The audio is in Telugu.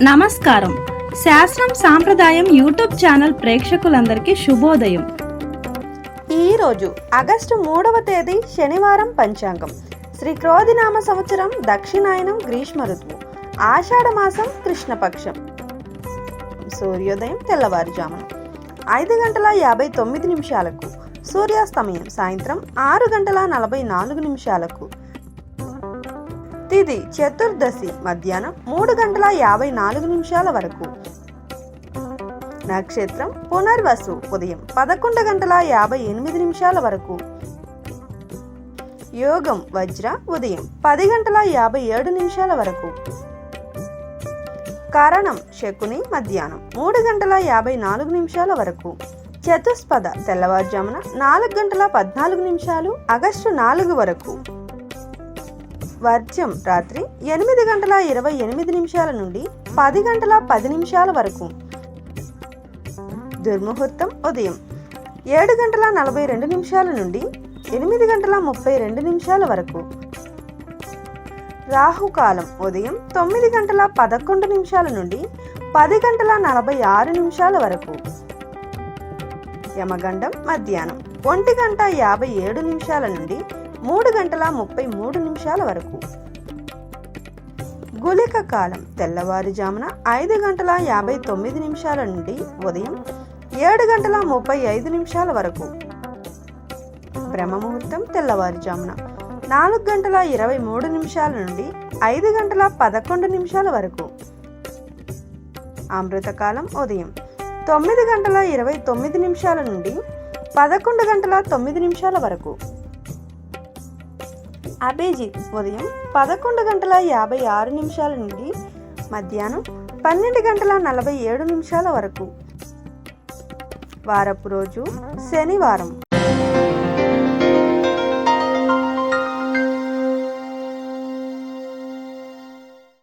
నమస్కారం. శాస్త్రం సాంప్రదాయం యూట్యూబ్ ఛానల్ ప్రేక్షకులందరికీ శుభోదయం. ఈరోజు ఆగస్టు 3వ తేదీ శనివారం. పంచాంగం శ్రీ క్రోధినామ సంవత్సరం దక్షిణాయనం గ్రీష్మ ఋతువు, ఆషాఢ మాసం కృష్ణపక్షం. సూర్యోదయం తెల్లవారుజామున 5:59 సూర్యాస్తమయం సాయంత్రం 6:44 తిథి చతుర్దశి మధ్యాహ్నం 3:54 వరకు. నక్షత్రం పునర్వసు ఉదయం 11:58 వరకు. యోగం వజ్ర ఉదయం 10:57 వరకు. కరణం శకుని మధ్యాహ్నం 3:54 వరకు. చతుస్పద తెల్లవారుజామున 4:14 ఆగస్టు 4 వరకు. వర్జం రాత్రి 8:28 నుండి 10:10 వరకు. దుర్ముహూర్తం ఉదయం 7:42 నుండి 8:32 వరకు. రాహుకాలం ఉదయం 9:11 నుండి 10:46 వరకు. యమగండం మధ్యాహ్నం 1:57 నుండి 3:33 వరకు. గుళిక కాలం తెల్లవారుజామున 5:59 నుండి ఉదయం 7:35 వరకు. బ్రహ్మముహూర్తం తెల్లవారుజామున 4:23 నుండి 5:11 వరకు. అమృతకాలం ఉదయం 9:29 నుండి 11:09 వరకు. అభిజిత్ ఉదయం 11:56 నుండి మధ్యాహ్నం 12:47 వరకు. వారపు రోజు శనివారం.